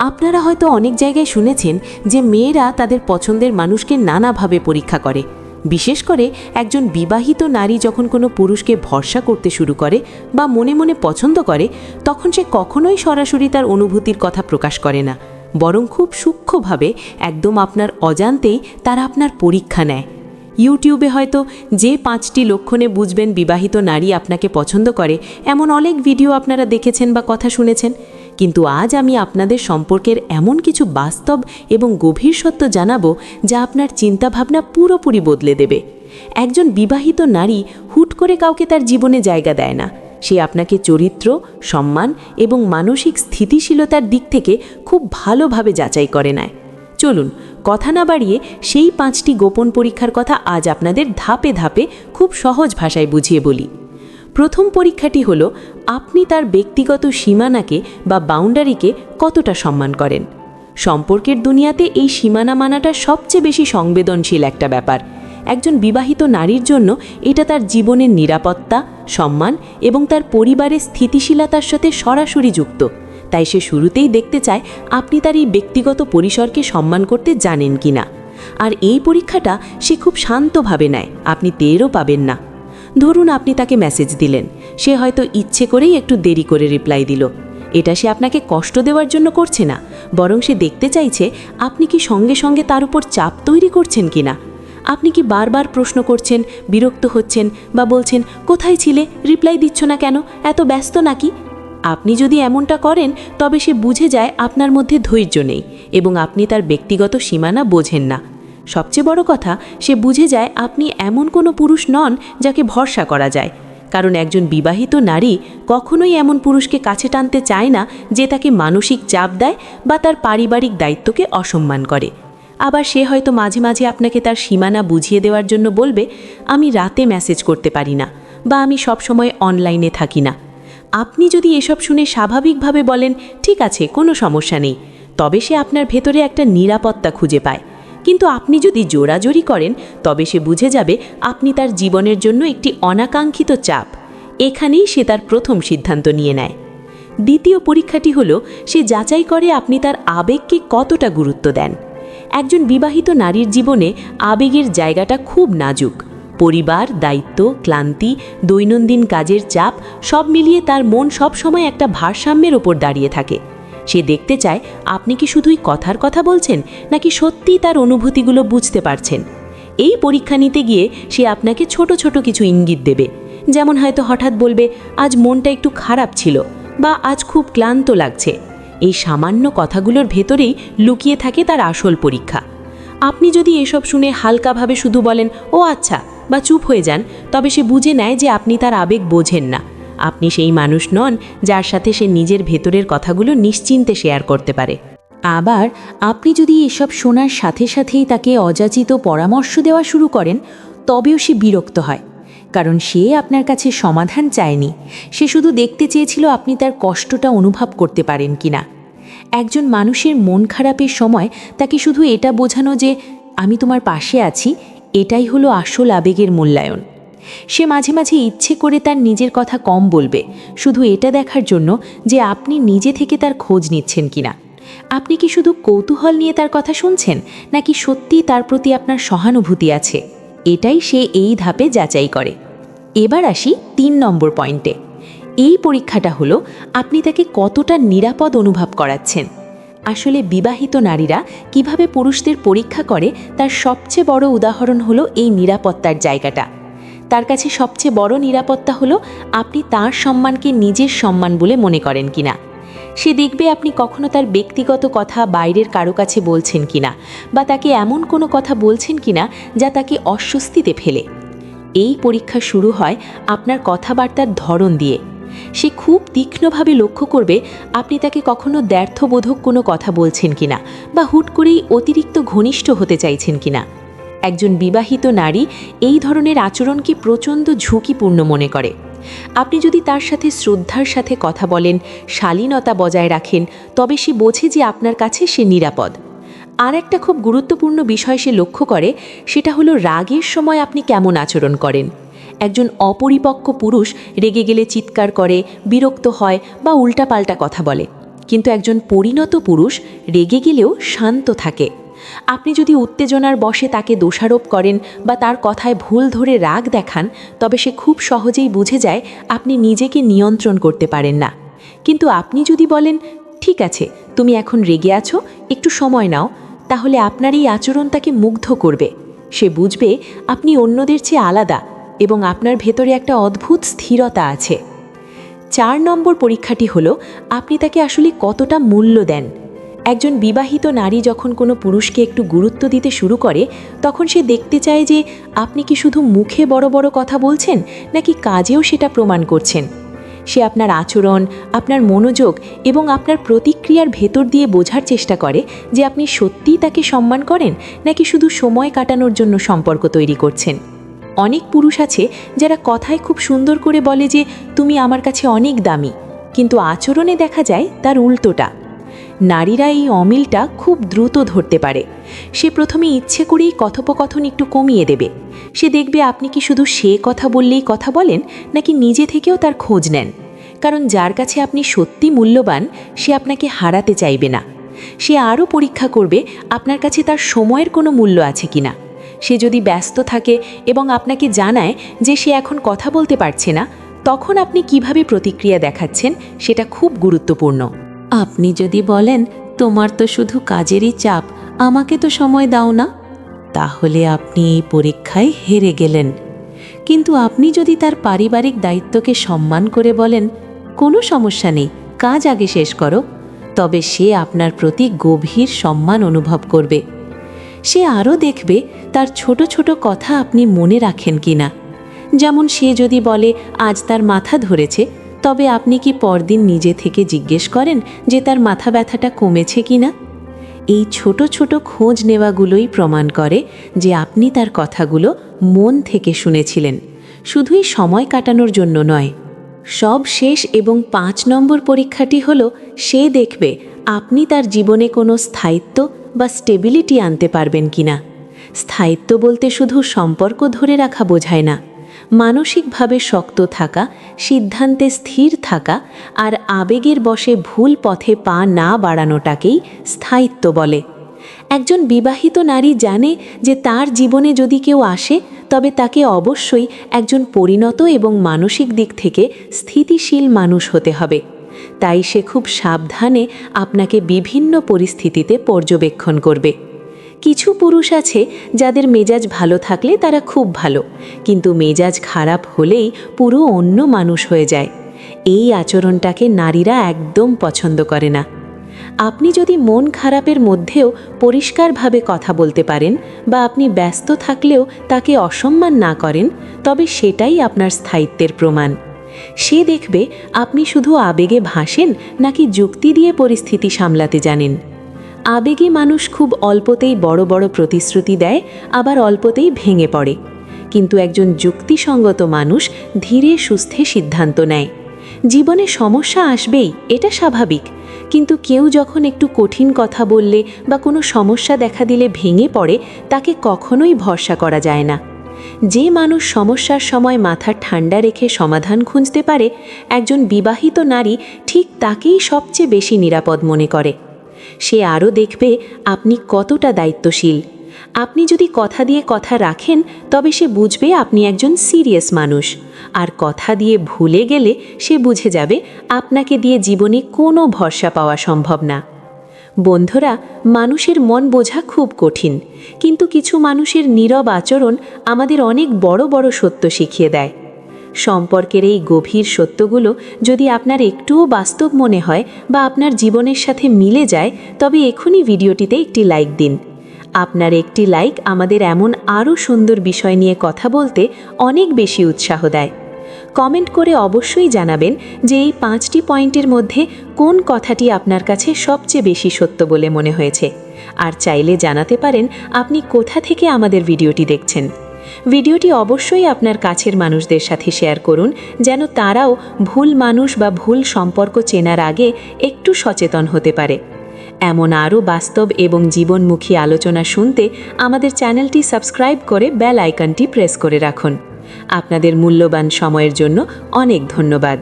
আপনারা হয়তো অনেক জায়গায় শুনেছেন যে মেয়েরা তাদের পছন্দের মানুষকে নানাভাবে পরীক্ষা করে। বিশেষ করে একজন বিবাহিত নারী যখন কোনো পুরুষকে ভরসা করতে শুরু করে বা মনে মনে পছন্দ করে, তখন সে কখনোই সরাসরি তার অনুভূতির কথা প্রকাশ করে না, বরং খুব সূক্ষ্মভাবে একদম আপনার অজান্তেই তারা আপনার পরীক্ষা নেয়। ইউটিউবে হয়তো যে 5টি লক্ষণে বুঝবেন বিবাহিত নারী আপনাকে পছন্দ করে, এমন অনেক ভিডিও আপনারা দেখেছেন বা কথা শুনেছেন। কিন্তু আজ আমি আপনাদের সম্পর্কের এমন কিছু বাস্তব এবং গভীর সত্য জানাবো যা আপনার চিন্তাভাবনা পুরোপুরি বদলে দেবে। একজন বিবাহিত নারী হুট করে কাউকে তার জীবনে জায়গা দেয় না। সে আপনাকে চরিত্র, সম্মান এবং মানসিক স্থিতিশীলতার দিক থেকে খুব ভালোভাবে যাচাই করে নেয়। চলুন কথা না বাড়িয়ে সেই 5টি গোপন পরীক্ষার কথা আজ আপনাদের ধাপে ধাপে খুব সহজ ভাষায় বুঝিয়ে বলি। প্রথম পরীক্ষাটি হলো আপনি তার ব্যক্তিগত সীমানাকে বা বাউন্ডারিকে কতটা সম্মান করেন। সম্পর্কের দুনিয়াতে এই সীমানা মানাটা সবচেয়ে বেশি সংবেদনশীল একটা ব্যাপার। একজন বিবাহিত নারীর জন্য এটা তার জীবনের নিরাপত্তা, সম্মান এবং তার পরিবারের স্থিতিশীলতার সাথে সরাসরি যুক্ত। তাই সে শুরুতেই দেখতে চায় আপনি তার এই ব্যক্তিগত পরিসরকে সম্মান করতে জানেন কিনা। আর এই পরীক্ষাটা সে খুব শান্তভাবে নেয়, আপনি টেরও পাবেন না। ধরুন আপনি তাকে মেসেজ দিলেন, সে হয়তো ইচ্ছে করেই একটু দেরি করে রিপ্লাই দিল। এটা সে আপনাকে কষ্ট দেওয়ার জন্য করছে না, বরং সে দেখতে চাইছে আপনি কি সঙ্গে সঙ্গে তার উপর চাপ তৈরি করছেন কিনা। আপনি কি বারবার প্রশ্ন করছেন, বিরক্ত হচ্ছেন বা বলছেন কোথায় ছিলে, রিপ্লাই দিচ্ছ না কেন, এত ব্যস্ত নাকি। আপনি যদি এমনটা করেন তবে সে বুঝে যায় আপনার মধ্যে ধৈর্য নেই এবং আপনি তার ব্যক্তিগত সীমানা বোঝেন না। সবচেয়ে বড় কথা, সে বুঝে যায় আপনি এমন কোনো পুরুষ নন যাকে ভরসা করা যায়। কারণ একজন বিবাহিত নারী কখনোই এমন পুরুষকে কাছে টানতে চায় না যে তাকে মানসিক চাপ দেয় বা তার পারিবারিক দায়িত্বকে অসম্মান করে। আবার সে হয়তো মাঝে মাঝে আপনাকে তার সীমানা বুঝিয়ে দেওয়ার জন্য বলবে, আমি রাতে মেসেজ করতে পারি না বা আমি সবসময় অনলাইনে থাকি না। আপনি যদি এসব শুনে স্বাভাবিকভাবে বলেন ঠিক আছে, কোনো সমস্যা নেই, তবে সে আপনার ভেতরে একটা নিরাপত্তা খুঁজে পায়। কিন্তু আপনি যদি জোরাজোরি করেন তবে সে বুঝে যাবে আপনি তার জীবনের জন্য একটি অনাকাঙ্ক্ষিত চাপ। এখানেই সে তার প্রথম সিদ্ধান্ত নিয়ে নেয়। দ্বিতীয় পরীক্ষাটি হলো সে যাচাই করে আপনি তার আবেগকে কতটা গুরুত্ব দেন। একজন বিবাহিত নারীর জীবনে আবেগের জায়গাটা খুব নাজুক। পরিবার, দায়িত্ব, ক্লান্তি, দৈনন্দিন কাজের চাপ সব মিলিয়ে তার মন সবসময় একটা ভারসাম্যের ওপর দাঁড়িয়ে থাকে। সে দেখতে চায় আপনি কি শুধুই কথার কথা বলছেন নাকি সত্যিই তার অনুভূতিগুলো বুঝতে পারছেন। এই পরীক্ষা নিতে গিয়ে সে আপনাকে ছোট ছোট কিছু ইঙ্গিত দেবে, যেমন হয়তো হঠাৎ বলবে আজ মনটা একটু খারাপ ছিল বা আজ খুব ক্লান্ত লাগছে। এই সামান্য কথাগুলোর ভেতরেই লুকিয়ে থাকে তার আসল পরীক্ষা। আপনি যদি এসব শুনে হালকাভাবে শুধু বলেন ও আচ্ছা বা চুপ হয়ে যান, তবে সে বুঝে নেয় যে আপনি তার আবেগ বোঝেন না। আপনি সেই মানুষ নন যার সাথে সে নিজের ভেতরের কথাগুলো নিশ্চিন্তে শেয়ার করতে পারে। আবার আপনি যদি এসব শোনার সাথে সাথেই তাকে অযাচিত পরামর্শ দেওয়া শুরু করেন, তবেও সে বিরক্ত হয়। কারণ সে আপনার কাছে সমাধান চায়নি, সে শুধু দেখতে চেয়েছিল আপনি তার কষ্টটা অনুভব করতে পারেন কিনা। একজন মানুষের মন খারাপের সময় তাকে শুধু এটা বোঝানো যে আমি তোমার পাশে আছি, এটাই হলো আসল আবেগের মূল্যায়ন। সে মাঝে মাঝে ইচ্ছে করে তার নিজের কথা কম বলবে, শুধু এটা দেখার জন্য যে আপনি নিজে থেকে তার খোঁজ নিচ্ছেন কিনা। আপনি কি শুধু কৌতূহল নিয়ে তার কথা শুনছেন নাকি সত্যিই তার প্রতি আপনার সহানুভূতি আছে, এটাই সে এই ধাপে যাচাই করে। এবার আসি 3 নম্বর পয়েন্টে। এই পরীক্ষাটা হলো আপনি তাকে কতটা নিরাপদ অনুভব করাচ্ছেন। আসলে বিবাহিত নারীরা কিভাবে পুরুষদের পরীক্ষা করে তার সবচেয়ে বড় উদাহরণ হলো এই নিরাপত্তার জায়গাটা। তার কাছে সবচেয়ে বড় নিরাপত্তা হলো আপনি তার সম্মানকে নিজের সম্মান বলে মনে করেন কিনা। সে দেখবে আপনি কখনো তার ব্যক্তিগত কথা বাইরের কারো কাছে বলছেন কিনা বা তাকে এমন কোনো কথা বলছেন কিনা যা তাকে অস্বস্তিতে ফেলে। এই পরীক্ষা শুরু হয় আপনার কথাবার্তার ধরন দিয়ে। সে খুব তীক্ষ্ণভাবে লক্ষ্য করবে আপনি তাকে কখনো দ্ব্যর্থবোধক কোনো কথা বলছেন কিনা বা হুট করেই অতিরিক্ত ঘনিষ্ঠ হতে চাইছেন কিনা। একজন বিবাহিত নারী এই ধরনের আচরণকে প্রচণ্ড ঝুঁকিপূর্ণ মনে করে। আপনি যদি তার সাথে শ্রদ্ধার সাথে কথা বলেন, শালীনতা বজায় রাখেন, তবে সে বোঝে যে আপনার কাছে সে নিরাপদ। আর একটা খুব গুরুত্বপূর্ণ বিষয় সে লক্ষ্য করে, সেটা হলো রাগের সময় আপনি কেমন আচরণ করেন। একজন অপরিপক্ক পুরুষ রেগে গেলে চিৎকার করে, বিরক্ত হয় বা উল্টাপাল্টা কথা বলে। কিন্তু একজন পরিণত পুরুষ রেগে গেলেও শান্ত থাকে। আপনি যদি উত্তেজনার বশে তাকে দোষারোপ করেন বা তার কথায় ভুল ধরে রাগ দেখান, তবে সে খুব সহজেই বুঝে যায় আপনি নিজেকে নিয়ন্ত্রণ করতে পারেন না। কিন্তু আপনি যদি বলেন, ঠিক আছে, তুমি এখন রেগে আছো, একটু সময় নাও, তাহলে আপনার এই আচরণ তাকে মুগ্ধ করবে। সে বুঝবে আপনি অন্যদের চেয়ে আলাদা এবং আপনার ভেতরে একটা অদ্ভুত স্থিরতা আছে। 4 নম্বর পরীক্ষাটি হলো আপনি তাকে আসলে কতটা মূল্য দেন। একজন বিবাহিত নারী যখন কোনো পুরুষকে একটু গুরুত্ব দিতে শুরু করে, তখন সে দেখতে চায় যে আপনি কি শুধু মুখে বড় বড় কথা বলছেন নাকি কাজেও সেটা প্রমাণ করছেন। সে আপনার আচরণ, আপনার মনোযোগ এবং আপনার প্রতিক্রিয়ার ভেতর দিয়ে বোঝার চেষ্টা করে যে আপনি সত্যিই তাকে সম্মান করেন নাকি শুধু সময় কাটানোর জন্য সম্পর্ক তৈরি করছেন। অনেক পুরুষ আছে যারা কথায় খুব সুন্দর করে বলে যে তুমি আমার কাছে অনেক দামি, কিন্তু আচরণে দেখা যায় তার উল্টোটা। নারীরা এই অমিলটা খুব দ্রুত ধরতে পারে। সে প্রথমে ইচ্ছে করেই কথোপকথন একটু কমিয়ে দেবে। সে দেখবে আপনি কি শুধু সে কথা বললেই কথা বলেন নাকি নিজে থেকেও তার খোঁজ নেন। কারণ যার কাছে আপনি সত্যি মূল্যবান, সে আপনাকে হারাতে চাইবে না। সে আরও পরীক্ষা করবে আপনার কাছে তার সময়ের কোনো মূল্য আছে কিনা। সে যদি ব্যস্ত থাকে এবং আপনাকে জানায় যে সে এখন কথা বলতে পারছে না, তখন আপনি কিভাবে প্রতিক্রিয়া দেখাচ্ছেন সেটা খুব গুরুত্বপূর্ণ। আপনি যদি বলেন, তোমার তো শুধু কাজেরই চাপ, আমাকে তো সময় দাও না, তাহলে আপনি এই পরীক্ষায় হেরে গেলেন। কিন্তু আপনি যদি তার পারিবারিক দায়িত্বকে সম্মান করে বলেন, কোনো সমস্যা নেই, কাজ আগে শেষ করো, তবে সে আপনার প্রতি গভীর সম্মান অনুভব করবে। সে আরও দেখবে তার ছোট ছোট কথা আপনি মনে রাখেন কিনা। যেমন সে যদি বলে আজ তার মাথা ধরেছে, তবে আপনি কি পরদিন নিজে থেকে জিজ্ঞেস করেন যে তার মাথা ব্যথাটা কমেছে কিনা। এই ছোট ছোট খোঁজ নেওয়াগুলোই প্রমাণ করে যে আপনি তার কথাগুলো মন থেকে শুনেছিলেন, শুধুই সময় কাটানোর জন্য নয়। সব শেষ এবং 5 নম্বর পরীক্ষাটি হলো সে দেখবে আপনি তার জীবনে কোনো স্থায়িত্ব বা স্টেবিলিটি আনতে পারবেন কিনা। স্থায়িত্ব বলতে শুধু সম্পর্ক ধরে রাখা বোঝায় না। মানসিকভাবে শক্ত থাকা, সিদ্ধান্তে স্থির থাকা আর আবেগের বশে ভুল পথে পা না বাড়ানোটাকেই স্থায়িত্ব বলে। একজন বিবাহিত নারী জানে যে তার জীবনে যদি কেউ আসে, তবে তাকে অবশ্যই একজন পরিণত এবং মানসিক দিক থেকে স্থিতিশীল মানুষ হতে হবে। তাই সে খুব সাবধানে আপনাকে বিভিন্ন পরিস্থিতিতে পর্যবেক্ষণ করবে। কিছু পুরুষ আছে যাদের মেজাজ ভালো থাকলে তারা খুব ভালো, কিন্তু মেজাজ খারাপ হলেই পুরো অন্য মানুষ হয়ে যায়। এই আচরণটাকে নারীরা একদম পছন্দ করে না। আপনি যদি মন খারাপের মধ্যেও পরিষ্কারভাবে কথা বলতে পারেন বা আপনি ব্যস্ত থাকলেও তাকে অসম্মান না করেন, তবে সেটাই আপনার স্থায়িত্বের প্রমাণ। সে দেখবে আপনি শুধু আবেগে ভাসেন নাকি যুক্তি দিয়ে পরিস্থিতি সামলাতে জানেন। আবেগে মানুষ খুব অল্পতেই বড় বড় প্রতিশ্রুতি দেয়, আবার অল্পতেই ভেঙে পড়ে। কিন্তু একজন যুক্তিসঙ্গত মানুষ ধীরে সুস্থে সিদ্ধান্ত নেয়। জীবনে সমস্যা আসবেই, এটা স্বাভাবিক, কিন্তু কেউ যখন একটু কঠিন কথা বললে বা কোনো সমস্যা দেখা দিলে ভেঙে পড়ে, তাকে কখনোই ভরসা করা যায় না। যে মানুষ সমস্যার সময় মাথা ঠান্ডা রেখে সমাধান খুঁজতে পারে, একজন বিবাহিত নারী ঠিক তাকেই সবচেয়ে বেশি নিরাপদ মনে করে। সে আরও দেখবে আপনি কতটা দায়িত্বশীল। আপনি যদি কথা দিয়ে কথা রাখেন, তবে সে বুঝবে আপনি একজন সিরিয়াস মানুষ, আর কথা দিয়ে ভুলে গেলে সে বুঝে যাবে আপনাকে দিয়ে জীবনে কোনো ভরসা পাওয়া সম্ভব না। বন্ধুরা, মানুষের মন বোঝা খুব কঠিন, কিন্তু কিছু মানুষের নীরব আচরণ আমাদের অনেক বড় বড় সত্য শিখিয়ে দেয়। সম্পর্কের এই গভীর সত্যগুলো যদি আপনার একটুও বাস্তব মনে হয় বা আপনার জীবনের সাথে মিলে যায়, তবে এখনই ভিডিওটিতে একটি লাইক দিন। আপনার একটি লাইক আমাদের এমন আরও সুন্দর বিষয় নিয়ে কথা বলতে অনেক বেশি উৎসাহ দেয়। কমেন্ট করে অবশ্যই জানাবেন যে এই 5টি পয়েন্টের মধ্যে কোন কথাটি আপনার কাছে সবচেয়ে বেশি সত্য বলে মনে হয়েছে। আর চাইলে জানাতে পারেন আপনি কোথা থেকে আমাদের ভিডিওটি দেখছেন। ভিডিওটি অবশ্যই আপনার কাছের মানুষদের সাথে শেয়ার করুন, যেন তারাও ভুল মানুষ বা ভুল সম্পর্ক চেনার আগে একটু সচেতন হতে পারে। এমন আরও বাস্তব এবং জীবনমুখী আলোচনা শুনতে আমাদের চ্যানেলটি সাবস্ক্রাইব করে বেল আইকনটি প্রেস করে রাখুন। আপনাদের মূল্যবান সময়ের জন্য অনেক ধন্যবাদ।